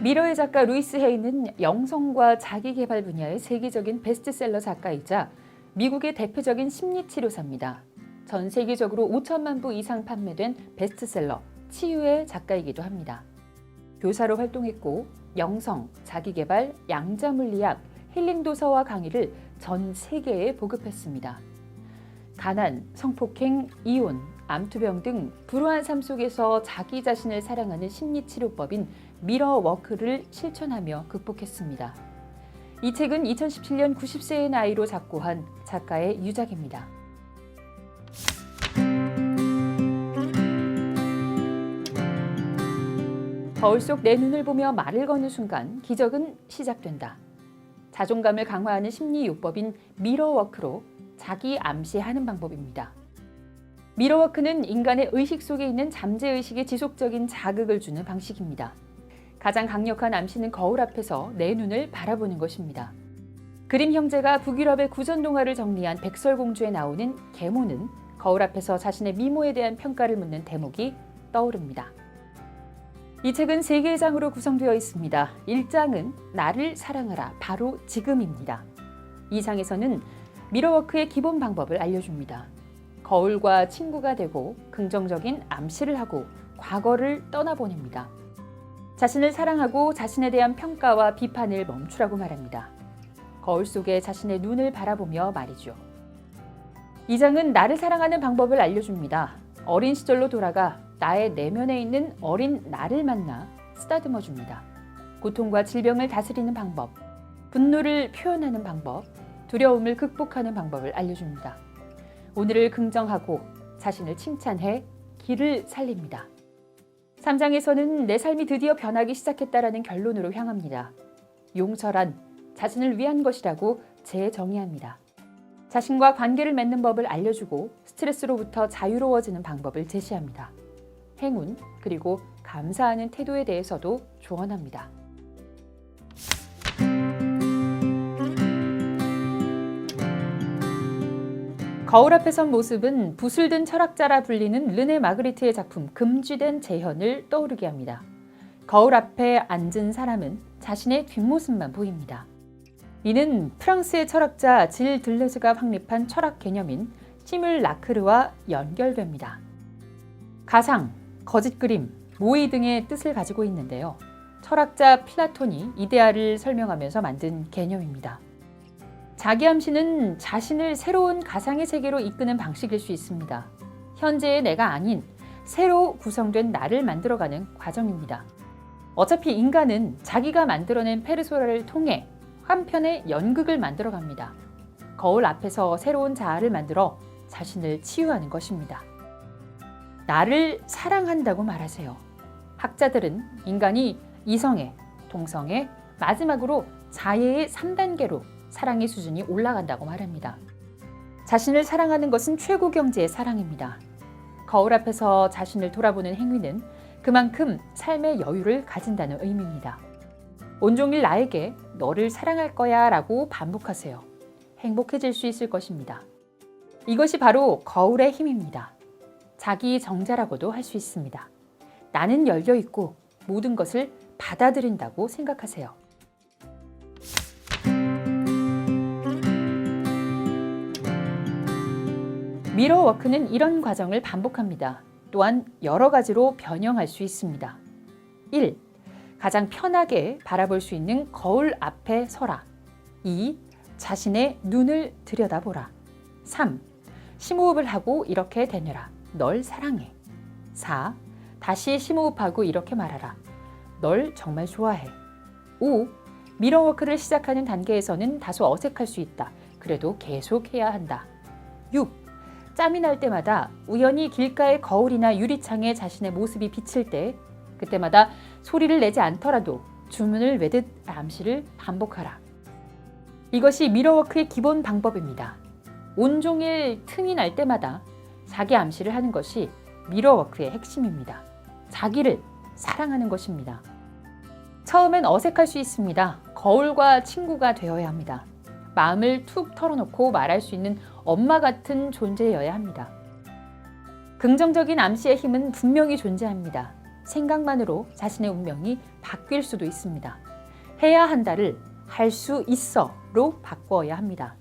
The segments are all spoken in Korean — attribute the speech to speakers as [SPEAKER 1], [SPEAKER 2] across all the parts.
[SPEAKER 1] 미러의 작가 루이스 헤이는 영성과 자기계발 분야의 세계적인 베스트셀러 작가이자 미국의 대표적인 심리치료사입니다. 전 세계적으로 5천만 부 이상 판매된 베스트셀러 치유의 작가이기도 합니다. 교사로 활동했고 영성, 자기계발, 양자물리학, 힐링도서와 강의를 전 세계에 보급했습니다. 가난, 성폭행, 이혼, 암투병 등 불우한 삶 속에서 자기 자신을 사랑하는 심리치료법인 미러워크를 실천하며 극복했습니다. 이 책은 2017년 90세의 나이로 작고한 작가의 유작입니다. 거울 속 내 눈을 보며 말을 거는 순간 기적은 시작된다. 자존감을 강화하는 심리요법인 미러워크로 자기 암시하는 방법입니다. 미러워크는 인간의 의식 속에 있는 잠재의식에 지속적인 자극을 주는 방식입니다. 가장 강력한 암시는 거울 앞에서 내 눈을 바라보는 것입니다. 그림 형제가 북유럽의 구전동화를 정리한 백설공주에 나오는 계모는 거울 앞에서 자신의 미모에 대한 평가를 묻는 대목이 떠오릅니다. 이 책은 3개의 장으로 구성되어 있습니다. 1장은 나를 사랑하라, 바로 지금입니다. 2장에서는 미러워크의 기본 방법을 알려줍니다. 거울과 친구가 되고 긍정적인 암시를 하고 과거를 떠나보냅니다. 자신을 사랑하고 자신에 대한 평가와 비판을 멈추라고 말합니다. 거울 속에 자신의 눈을 바라보며 말이죠. 2장은 나를 사랑하는 방법을 알려줍니다. 어린 시절로 돌아가 나의 내면에 있는 어린 나를 만나 쓰다듬어 줍니다. 고통과 질병을 다스리는 방법, 분노를 표현하는 방법, 두려움을 극복하는 방법을 알려줍니다. 오늘을 긍정하고 자신을 칭찬해 길을 살립니다. 3장에서는 내 삶이 드디어 변하기 시작했다라는 결론으로 향합니다. 용서란 자신을 위한 것이라고 재정의합니다. 자신과 관계를 맺는 법을 알려주고 스트레스로부터 자유로워지는 방법을 제시합니다. 행운 그리고 감사하는 태도에 대해서도 조언합니다. 거울 앞에 선 모습은 붓을 든 철학자라 불리는 르네 마그리트의 작품 금쥐된 재현을 떠오르게 합니다. 거울 앞에 앉은 사람은 자신의 뒷모습만 보입니다. 이는 프랑스의 철학자 질 들레즈가 확립한 철학 개념인 시뮬라크르와 연결됩니다. 가상, 거짓 그림, 모의 등의 뜻을 가지고 있는데요. 철학자 플라톤이 이데아를 설명하면서 만든 개념입니다. 자기 암시는 자신을 새로운 가상의 세계로 이끄는 방식일 수 있습니다. 현재의 내가 아닌 새로 구성된 나를 만들어가는 과정입니다. 어차피 인간은 자기가 만들어낸 페르소나를 통해 한편의 연극을 만들어갑니다. 거울 앞에서 새로운 자아를 만들어 자신을 치유하는 것입니다. 나를 사랑한다고 말하세요. 학자들은 인간이 이성애, 동성애, 마지막으로 자애의 3단계로 사랑의 수준이 올라간다고 말합니다. 자신을 사랑하는 것은 최고 경지의 사랑입니다. 거울 앞에서 자신을 돌아보는 행위는 그만큼 삶의 여유를 가진다는 의미입니다. 온종일 나에게 너를 사랑할 거야 라고 반복하세요. 행복해질 수 있을 것입니다. 이것이 바로 거울의 힘입니다. 자기 정자라고도 할 수 있습니다. 나는 열려 있고 모든 것을 받아들인다고 생각하세요. 미러워크는 이런 과정을 반복합니다. 또한 여러 가지로 변형할 수 있습니다. 1. 가장 편하게 바라볼 수 있는 거울 앞에 서라. 2. 자신의 눈을 들여다보라. 3. 심호흡을 하고 이렇게 되뇌라. 널 사랑해. 4. 다시 심호흡하고 이렇게 말하라. 널 정말 좋아해. 5. 미러워크를 시작하는 단계에서는 다소 어색할 수 있다. 그래도 계속해야 한다. 6. 짬이 날 때마다 우연히 길가의 거울이나 유리창에 자신의 모습이 비칠 때 그때마다 소리를 내지 않더라도 주문을 외듯 암시를 반복하라. 이것이 미러워크의 기본 방법입니다. 온종일 틈이 날 때마다 자기 암시를 하는 것이 미러워크의 핵심입니다. 자기를 사랑하는 것입니다. 처음엔 어색할 수 있습니다. 거울과 친구가 되어야 합니다. 마음을 툭 털어놓고 말할 수 있는 엄마 같은 존재여야 합니다. 긍정적인 암시의 힘은 분명히 존재합니다. 생각만으로 자신의 운명이 바뀔 수도 있습니다. 해야 한다를 할 수 있어로 바꾸어야 합니다.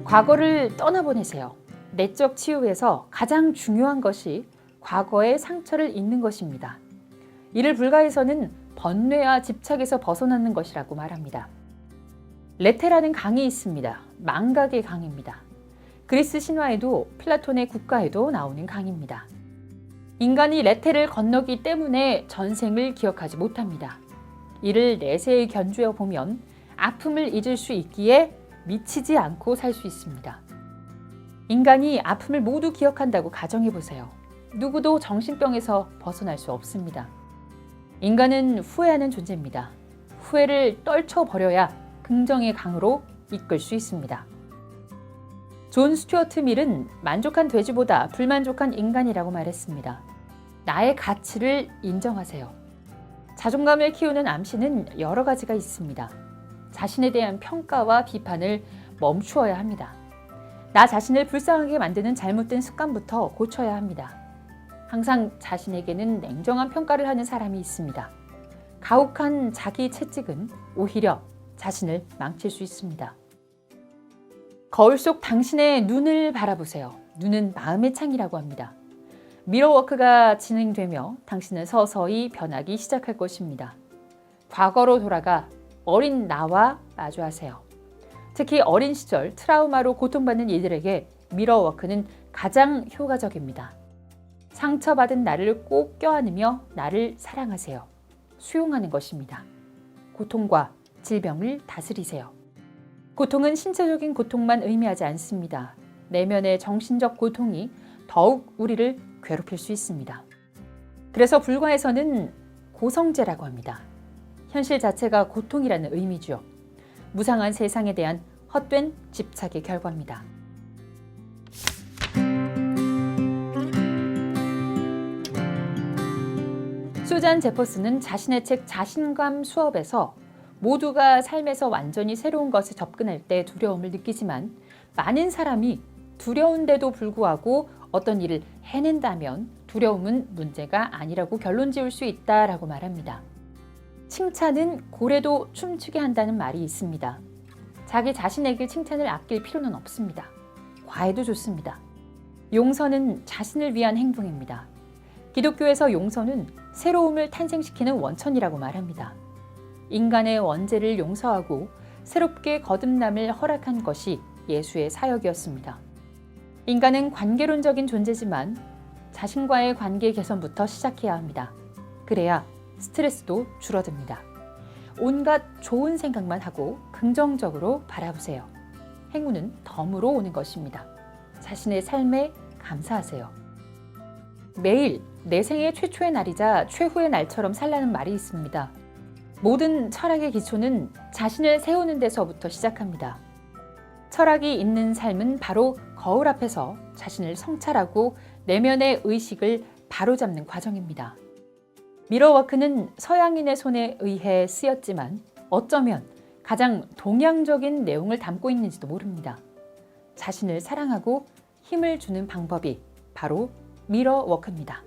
[SPEAKER 1] 과거를 떠나보내세요. 내적 치유에서 가장 중요한 것이 과거의 상처를 잊는 것입니다. 이를 불가해서는 번뇌와 집착에서 벗어나는 것이라고 말합니다. 레테라는 강이 있습니다. 망각의 강입니다. 그리스 신화에도 플라톤의 국가에도 나오는 강입니다. 인간이 레테를 건너기 때문에 전생을 기억하지 못합니다. 이를 내세에 견주어 보면 아픔을 잊을 수 있기에 미치지 않고 살 수 있습니다. 인간이 아픔을 모두 기억한다고 가정해 보세요. 누구도 정신병에서 벗어날 수 없습니다. 인간은 후회하는 존재입니다. 후회를 떨쳐버려야 긍정의 강으로 이끌 수 있습니다. 존 스튜어트 밀은 만족한 돼지보다 불만족한 인간이라고 말했습니다. 나의 가치를 인정하세요. 자존감을 키우는 암시는 여러 가지가 있습니다. 자신에 대한 평가와 비판을 멈추어야 합니다. 나 자신을 불쌍하게 만드는 잘못된 습관부터 고쳐야 합니다. 항상 자신에게는 냉정한 평가를 하는 사람이 있습니다. 가혹한 자기 채찍은 오히려 자신을 망칠 수 있습니다. 거울 속 당신의 눈을 바라보세요. 눈은 마음의 창이라고 합니다. 미러워크가 진행되며 당신은 서서히 변하기 시작할 것입니다. 과거로 돌아가 어린 나와 마주하세요. 특히 어린 시절 트라우마로 고통받는 이들에게 미러워크는 가장 효과적입니다. 상처받은 나를 꼭 껴안으며 나를 사랑하세요. 수용하는 것입니다. 고통과 질병을 다스리세요. 고통은 신체적인 고통만 의미하지 않습니다. 내면의 정신적 고통이 더욱 우리를 괴롭힐 수 있습니다. 그래서 불과에서는 고성제라고 합니다. 현실 자체가 고통이라는 의미죠. 무상한 세상에 대한 헛된 집착의 결과입니다. 수잔 제퍼슨은 자신의 책 자신감 수업에서 모두가 삶에서 완전히 새로운 것에 접근할 때 두려움을 느끼지만 많은 사람이 두려운데도 불구하고 어떤 일을 해낸다면 두려움은 문제가 아니라고 결론 지을 수 있다라고 말합니다. 칭찬은 고래도 춤추게 한다는 말이 있습니다. 자기 자신에게 칭찬을 아낄 필요는 없습니다. 과해도 좋습니다. 용서는 자신을 위한 행동입니다. 기독교에서 용서는 새로움을 탄생시키는 원천이라고 말합니다. 인간의 원죄를 용서하고 새롭게 거듭남을 허락한 것이 예수의 사역이었습니다. 인간은 관계론적인 존재지만 자신과의 관계 개선부터 시작해야 합니다. 그래야 스트레스도 줄어듭니다. 온갖 좋은 생각만 하고 긍정적으로 바라보세요. 행운은 덤으로 오는 것입니다. 자신의 삶에 감사하세요. 매일 내 생의 최초의 날이자 최후의 날처럼 살라는 말이 있습니다. 모든 철학의 기초는 자신을 세우는 데서부터 시작합니다. 철학이 있는 삶은 바로 거울 앞에서 자신을 성찰하고 내면의 의식을 바로잡는 과정입니다. 미러워크는 서양인의 손에 의해 쓰였지만 어쩌면 가장 동양적인 내용을 담고 있는지도 모릅니다. 자신을 사랑하고 힘을 주는 방법이 바로 미러워크입니다.